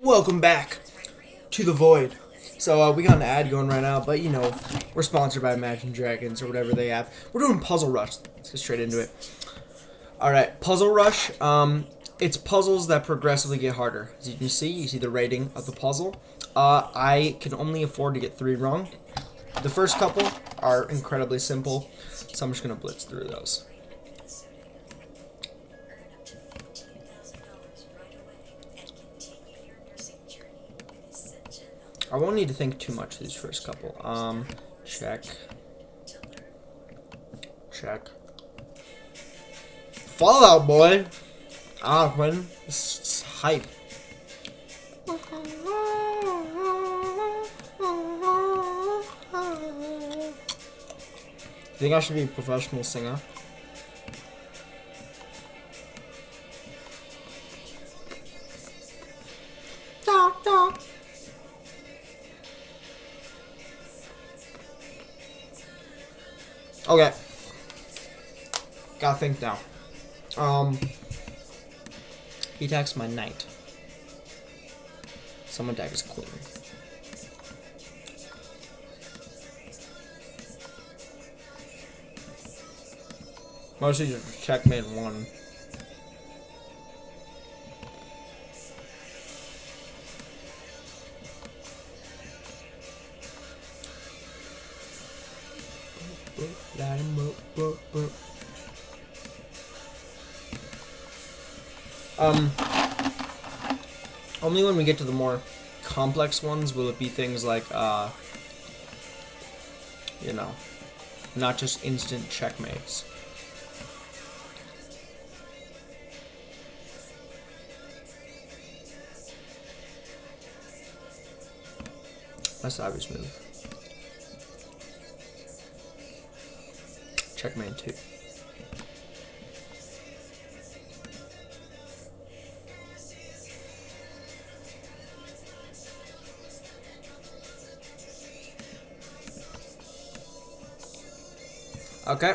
Welcome back to the Void. So we got an ad going right now, but you know, we're sponsored by Imagine Dragons or whatever they have. We're doing Puzzle Rush. Let's get straight into it. Alright, Puzzle Rush. It's puzzles that progressively get harder. As you can see, you see the rating of the puzzle. I can only afford to get 3 wrong. The first couple are incredibly simple, so I'm just going to blitz through those. I won't need to think too much these first couple. Check. Check. Fallout Boy! Quinn. This is hype. You think I should be a professional singer? Okay. Gotta think now. He attacks my knight. Someone attack his queen. Mostly just checkmate 1. Only when we get to the more complex ones will it be things like, you know, not just instant checkmates. That's the obvious move. Checkmate 2. Okay,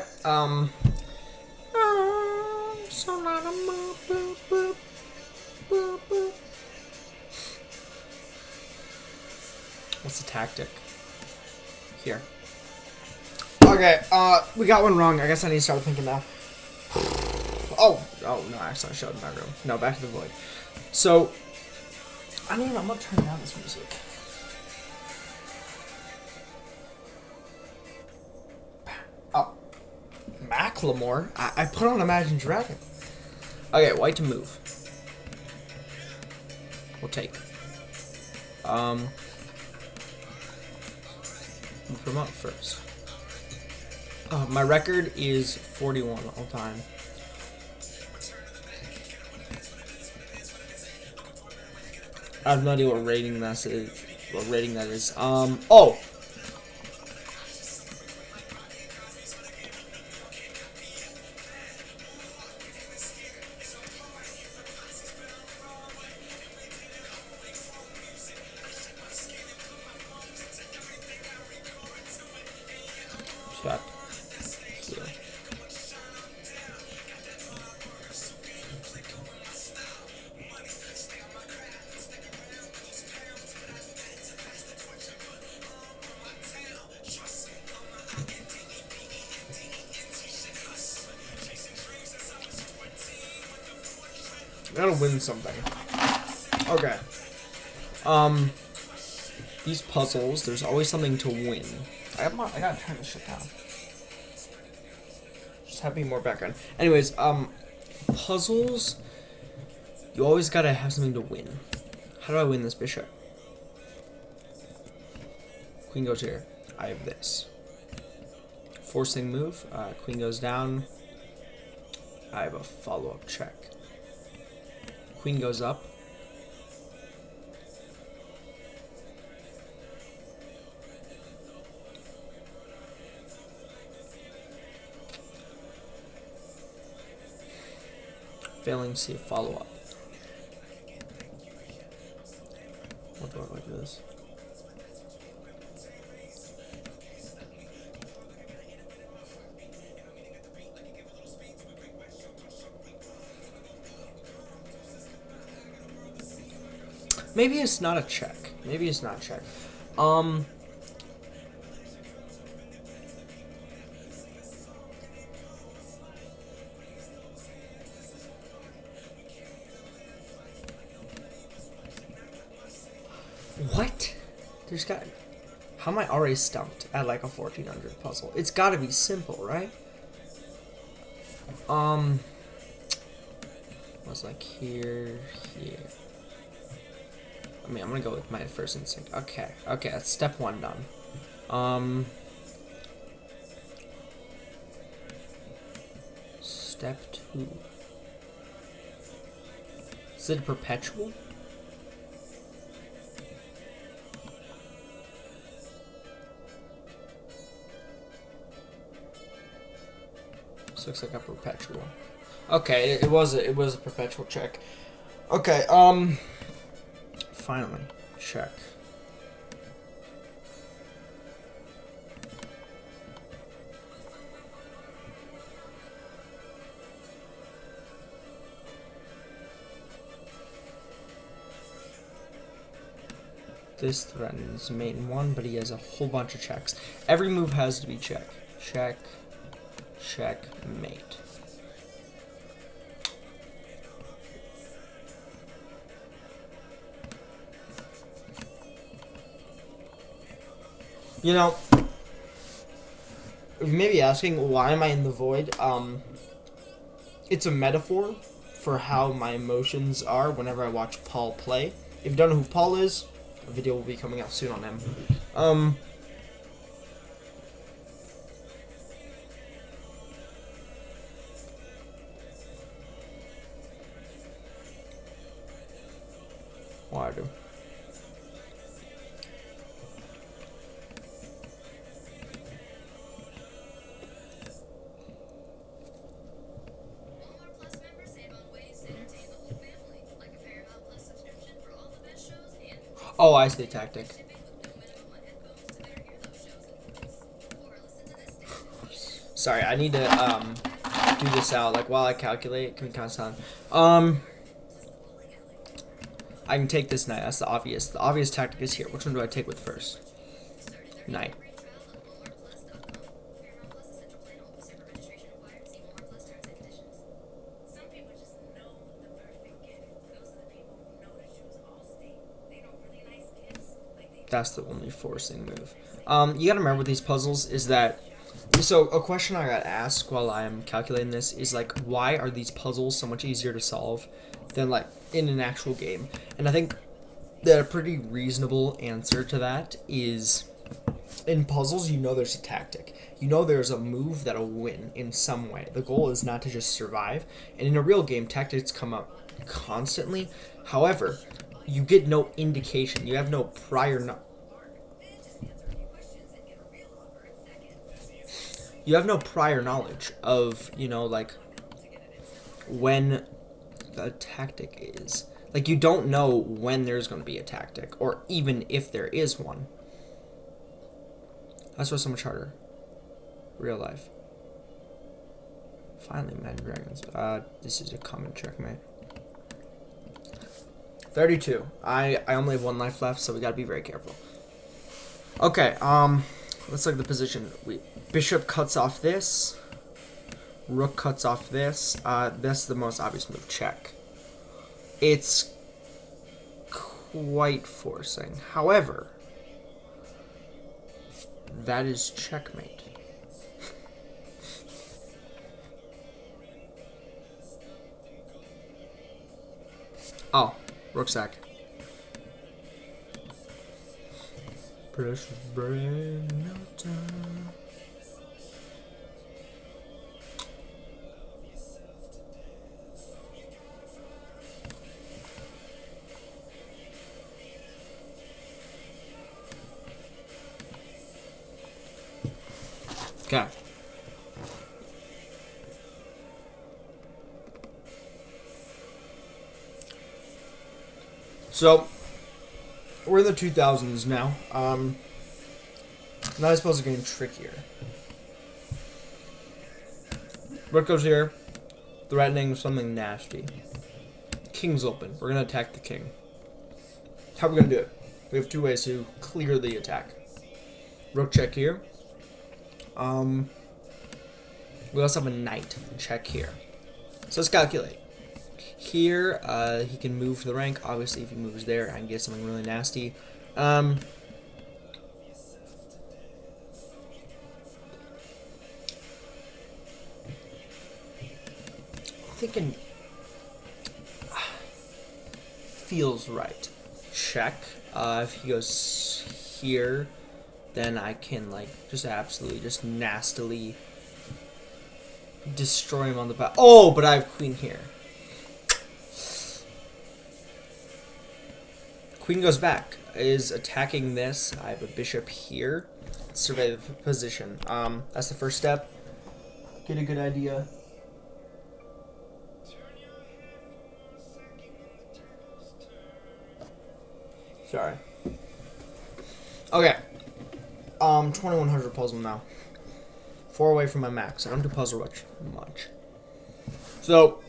what's the tactic? Here. Okay, we got one wrong. I guess I need to start thinking now. Oh, no, I accidentally showed in my room. No, back to the Void. So, I'm gonna turn down this music. Oh. Macklemore? I put on Imagine Dragon. Okay, white to move. We'll take. Move him up first. My record is 41 all time. I have no idea what rating that is. Oh! Check. Here. I gotta win something. Okay. These puzzles, there's always something to win. I gotta turn this shit down. Just have me more background. Anyways, puzzles, you always gotta have something to win. How do I win this bishop? Queen goes here. I have this. Forcing move. Queen goes down. I have a follow-up check. Queen goes up. Failing to see a follow-up. What do I like this? Maybe it's not a check. Maybe it's not a check. What? There's got... How am I already stumped at like a 1400 puzzle? It's gotta be simple, right? Was like here. I mean, I'm gonna go with my first instinct. Okay, that's step 1 done. Step 2. Is it perpetual? This looks like a perpetual. Okay, it was a perpetual check. Okay, finally, check. This threatens main 1, but he has a whole bunch of checks. Every move has to be check. Check. Checkmate. You know, you may be asking, why am I in the void? It's a metaphor for how my emotions are whenever I watch Paul play. If you don't know who Paul is, a video will be coming out soon on him. What I do? Oh, I see the tactic. Sorry, I need to do this out. Like while I calculate, can we count down? I can take this knight. That's the obvious. The obvious tactic is here. Which one do I take with first? Knight. That's the only forcing move. You gotta remember with these puzzles is that... So, a question I got asked while I'm calculating this is, like, why are these puzzles so much easier to solve than, like, in an actual game? And I think that a pretty reasonable answer to that is, in puzzles, you know there's a tactic. You know there's a move that'll win in some way. The goal is not to just survive. And in a real game, tactics come up constantly. However, you get no indication. You have no prior knowledge of, you know, like, when the tactic is. Like, you don't know when there's going to be a tactic, or even if there is one. That's what's so much harder. Real life. Finally, Mad Dragons. This is a common checkmate. 32. I only have 1 life left, so we gotta be very careful. Okay, let's look at the position. Bishop cuts off this. Rook cuts off this. That's the most obvious move. Check. It's quite forcing. However, that is checkmate. Oh, rook sack. Precious brain, no time. Okay. So, we're in the 2000s now. Now I suppose it's getting trickier. Rook goes here, threatening something nasty. King's open. We're gonna attack the king. How are we gonna do it? We have two ways to clearly attack. Rook check here. We also have a knight check here. So let's calculate. Here, he can move to the rank. Obviously, if he moves there, I can get something really nasty. Thinking feels right. Check. If he goes here, then I can like just absolutely just nastily destroy him on the back. Oh, but I have queen here. Queen goes back. Is attacking this. I have a bishop here. Survey the position. That's the first step. Get a good idea. Sorry. Okay. 2100 puzzle now. 4 away from my max. I don't do puzzle much. So,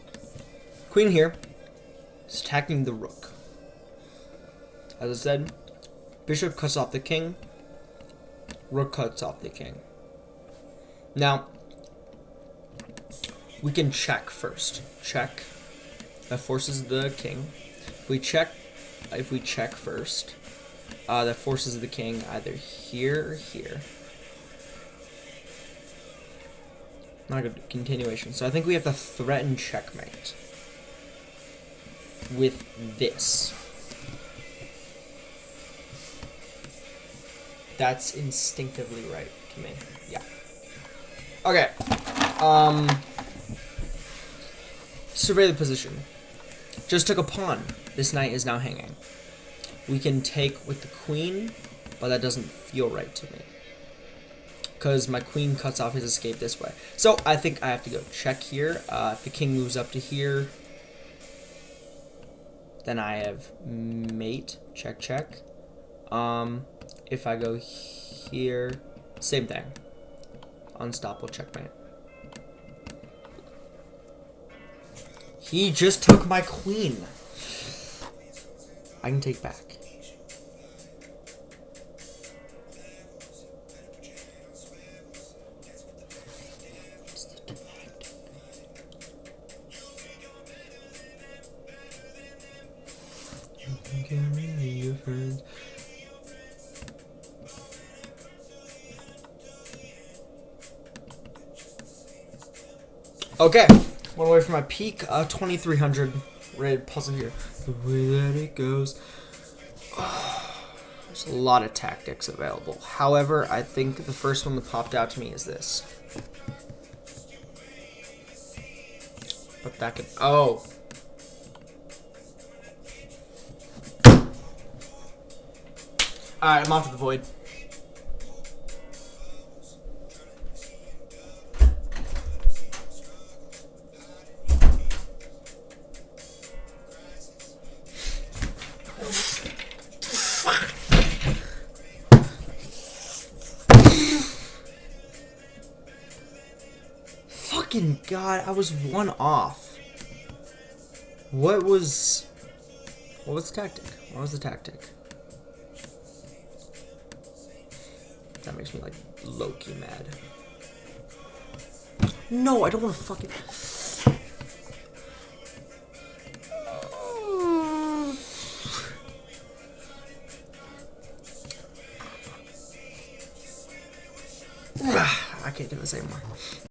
queen here is attacking the rook. As I said, bishop cuts off the king. Rook cuts off the king. Now, we can check first. Check. That forces the king. If we check first, that forces the king either here or here. Not a good continuation. So I think we have to threaten checkmate with this. That's instinctively right to me. Yeah. Okay. Survey the position. Just took a pawn. This knight is now hanging. We can take with the queen, but that doesn't feel right to me, because my queen cuts off his escape this way. So I think I have to go check here. If the king moves up to here, then I have mate. Check, check. If I go here, same thing. Unstoppable checkmate. He just took my queen. I can take back. You can carry your friends. Okay, one away from my peak. 2300 rated puzzle here. The way that it goes. There's a lot of tactics available. However, I think the first one that popped out to me is this. But that could. Oh. Alright, I'm off to the void. Fucking God, I was one off. What was the tactic? What was the tactic? That makes me like low-key mad. No, I don't want to fucking. I can't do this anymore.